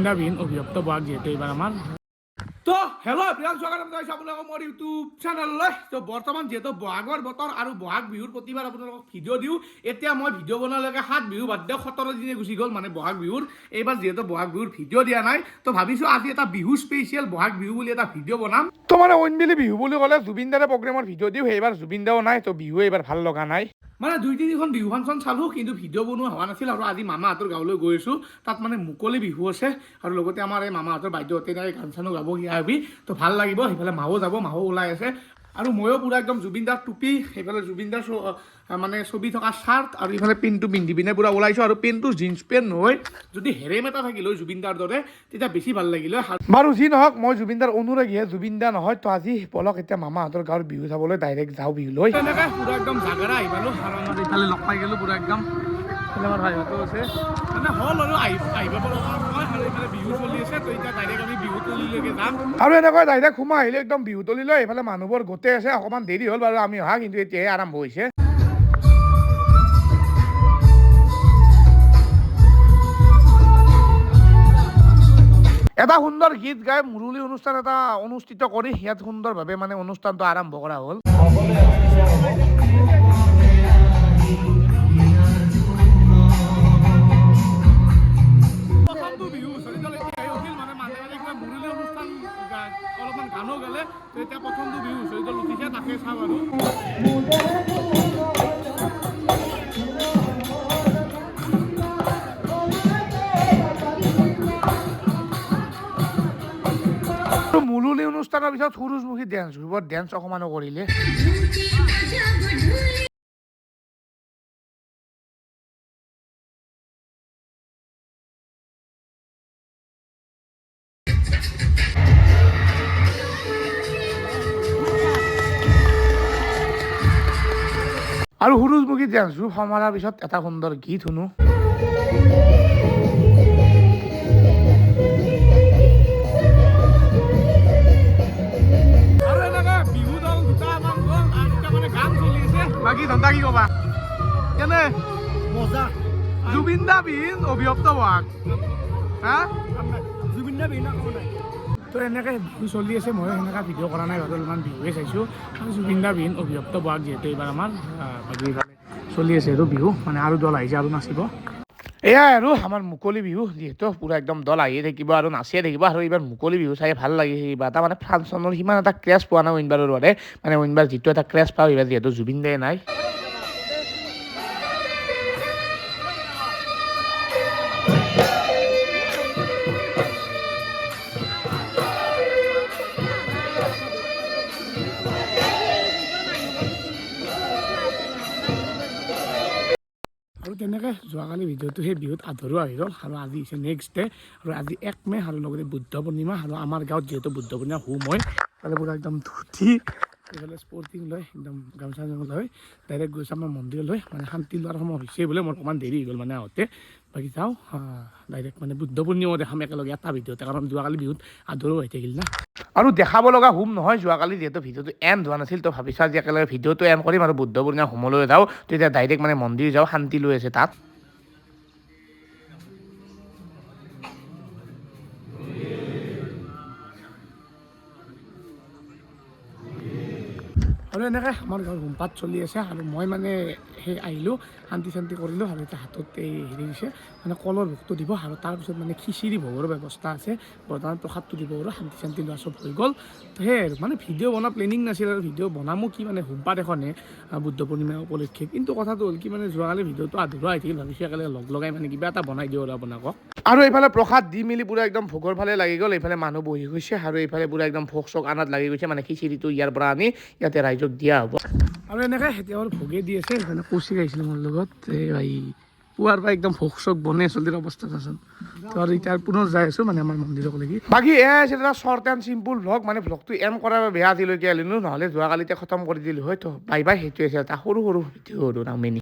জুবিনদাৰ বিহীন অভিযপ্ত বহাগ যিহেতু এইবাৰ আমাৰ তো হেল্ল' প্ৰিয়াল স্বাগতম জনাইছোঁ আপোনালোকক মোৰ ইউটিউব চেনেললৈ তো বৰ্তমান যিহেতু বহাগৰ বতৰ আৰু বহাগ বিহুৰ প্ৰতিবাৰ আপোনালোকক ভিডিঅ' দিওঁ এতিয়া মই ভিডিঅ' বনোৱালৈকে 7 বিহু বাদ দিয়ক 17 দিনে গুচি গ'ল মানে বহাগ বিহুৰ এইবাৰ যিহেতু বহাগ বিহুৰ ভিডিঅ' দিয়া নাই তো ভাবিছোঁ আজি এটা বিহু স্পেচিয়েল বহাগ বিহু বুলি এটা ভিডিঅ' বনাম তো মানে অইনবেলি বিহু বুলি ক'লে জুবিনদাৰে প্ৰগ্ৰেমৰ ভিডিঅ' দিওঁ সেইবাৰ জুবিনদাও নাই তো বিহু এইবাৰ ভাল লগা নাই মানে 2-3খন বিহু ফাংচন চালোঁ কিন্তু ভিডিঅ' বনোৱা হোৱা নাছিল আৰু আজি মামাহঁতৰ গাঁৱলৈ গৈ আছোঁ তাত মানে মুকলি বিহু আছে আৰু লগতে আমাৰ এই মামাহঁতৰ বাইদেউহঁতে গান চানো গাব সিয়াবি তো ভাল লাগিব সেইফালে মাও যাব মাও ওলাই আছে আৰু ময়ো পুৰা একদম জুবিনদাৰ টুপি সেইফালে জুবিনদাৰ মানে ছবি থকা চাৰ্ট আৰু এইফালে পেণ্টটো পিন্ধি পিনে পুৰা ওলাইছোঁ আৰু পেণ্টটো জিন্স পেণ্ট নহয় যদি হেৰেম এটা থাকিল হয় জুবিনদাৰ দৰে তেতিয়া বেছি ভাল লাগিল হয় বাৰু যি নহওক মই জুবিনদাৰ অনুৰাগীহে জুবিনদা নহয় তো আজি বলক এতিয়া মামাহঁতৰ গাঁৱৰ বিহু চাবলৈ ডাইৰেক্ট যাওঁ বিহুলৈ তেনেকৈ পুৰা একদম জাগাৰা আহি পালোঁ আৰু আমাৰ এইফালে লগ পাই গ'লোঁ পুৰা একদম আমাৰ ভাইহঁতো আছে মানে হ'ল আৰু আহিব পৰা নহয় আৰু এইফালে বিহু চলি আছে তো এতিয়া ডাইৰেক্ট আমি বিহু তলিলৈকে যাম আৰু এনেকৈ ডাইৰেক্ট সোমাই আহিলে একদম বিহু তলিলৈ এইফালে মানুহবোৰ গোটেই আছে অকণমান দেৰি হ'ল বাৰু আমি অহা কিন্তু এতিয়াহে আৰম্ভ হৈছে এটা সুন্দৰ গীত গাই মুৰুলী অনুষ্ঠান এটা অনুষ্ঠিত কৰি ইয়াত সুন্দৰভাৱে মানে অনুষ্ঠানটো আৰম্ভ কৰা হ'ল অলপমান গানো গালে তেতিয়া প্ৰথমটো বিহু হুঁচৰিডাল উঠিছে তাকে চাওঁ আৰু মুৰুলী অনুষ্ঠানৰ পিছত সূৰুযমুখী ডেন্স গ্ৰুপত ডেন্স অকমানো কৰিলে আৰু সূৰুযমুখী ডেন্স গ্ৰুপ সমাৰাৰ পিছত এটা সুন্দৰ গীত শুনো আৰু এনেকে বিহু দল দুটামান গ'ল আৰু এতিয়া মানে গান চলি আছে বাকী ধন্দা কি ক'বা কেনে মজা জুবিনদা বিহীন অভিযপ্ত বহাগ হা জুবিনদা বিহীন তো এনেকৈ বিহু চলি আছে মই সেনেকৈ ভিডিঅ' কৰা নাই বাৰু অলপমান বিহুৱে চাইছোঁ আৰু জুবিনদাৰ বিহীন অভিযপ্ত বহাগ যিহেতু এইবাৰ আমাৰ চলি আছে আৰু বিহু মানে আৰু দল আহিছে আৰু নাচিব এয়াই আৰু আমাৰ মুকলি বিহু যিহেতু পুৰা একদম দল আহিয়ে থাকিব আৰু নাচিয়ে থাকিব আৰু এইবাৰ মুকলি বিহু চাই ভাল লাগিছে কিবা এটা মানে ফাংচনৰ সিমান এটা ক্ৰেছ পোৱা নাই অইনবাৰৰ দৰে মানে অইনবাৰ যিটো এটা ক্ৰেছ পাওঁ এইবাৰ যিহেতু জুবিনদাই নাই আৰু তেনেকৈ যোৱাকালি ভিডিঅ'টো সেই বিহুত আধৰুৱা হৈ গ'ল আৰু আজি হৈছে নেক্সট ডে আৰু আজি 1 মে আৰু লগতে বুদ্ধ পূৰ্ণিমা আৰু আমাৰ গাঁৱত যিহেতু বুদ্ধ পূৰ্ণিমা হোম হয় তাতে পুৰা একদম ধুতি এইফালে স্পৰ্টিং লৈ একদম গামোচা লৈ ডাইৰেক্ট গৈছে আমাৰ মন্দিৰলৈ মানে শান্তি লোৱাৰ সময় হৈছে বোলে মোৰ অকণমান দেৰি হৈ গ'ল মানে আহোঁতে বাকী যাওঁ ডাইৰেক্ট মানে বুদ্ধ পূৰ্ণিমা দেখাম একেলগে এটা ভিডিঅ'তে কাৰণ যোৱাকালি বিহুত আধৰুৱা হৈ থাকিল না আৰু দেখাব লগা হোম নহয় যোৱাকালি যিহেতু ভিডিঅ'টো এণ্ড হোৱা নাছিল তো ভাবিছোঁ আজি একেলগে ভিডিঅ'টো এণ্ড কৰিম আৰু বুদ্ধ পূৰ্ণিমা হোমলৈ যাওঁ তেতিয়া ডাইৰেক্ট মানে মন্দিৰ যাওঁ শান্তি লৈ আছে তাত আৰু এনেকৈ আমাৰ ঘৰ হোমপাত চলি আছে আৰু মই মানে সেই আহিলোঁ শান্তি চান্তি কৰিলোঁ আৰু এতিয়া হাতত এই হেৰি দিছে মানে কলৰ ভোগটো দিব আৰু তাৰপিছত মানে খিচিৰি ভোগৰ ব্যৱস্থা আছে বৰ্তমান প্ৰসাদটো দিব আৰু শান্তি চান্তি লোৱা চব হৈ গ'ল তো সেয়াই আৰু মানে ভিডিঅ' বনোৱা প্লেনিং নাছিল আৰু ভিডিঅ' বনামো কি মানে হোমপাত এখনে বুদ্ধ পূৰ্ণিমা উপলক্ষে কিন্তু কথাটো হ'ল কি মানে যোৱাকালি ভিডিঅ'টো আধৰুৱা হৈ থাকিল ভাবিছোঁ একেলগে লগ লগাই মানে কিবা এটা বনাই দিওঁ আৰু আপোনালোকক আৰু এইফালে প্ৰসাদ দি মেলি পুৰা একদম ভোগৰ ফালে লাগি গ'ল এইফালে মানুহ বহি গৈছে আৰু এইফালে পুৰা একদম ভোগ চোগ আনাত লাগি গৈছে মানে খিচিৰিটো ইয়াৰ পৰা আনি ইয়াতে ৰাইজক দিয়া হ'ব আৰু এনেকৈ এতিয়া আৰু ভোগে দি আছে সেইকাৰণে কৌশিক আহিছিলে মোৰ লগত এই ভাই পুৱাৰ পৰা একদম ভোগ চোগ বনাই চলিৰ অৱস্থা আছোন তো আৰু এতিয়া পুনৰ যাই আছোঁ মানে আমাৰ মন্দিৰলৈকে বাকী এয়াই আছিল এটা শ্বৰ্ট এণ্ড চিম্পুল ভ্লগ মানে ভ্লগটো এণ্ড কৰাৰ বাবে বেয়া আজিলৈকে আহিলোঁ নহ'লে যোৱাকালিতে খতম কৰি দিলোঁ হয় তো বাই বাই সেইটোৱে আছিল এটা সৰু সৰু ভিডিঅ' আৰু মিনি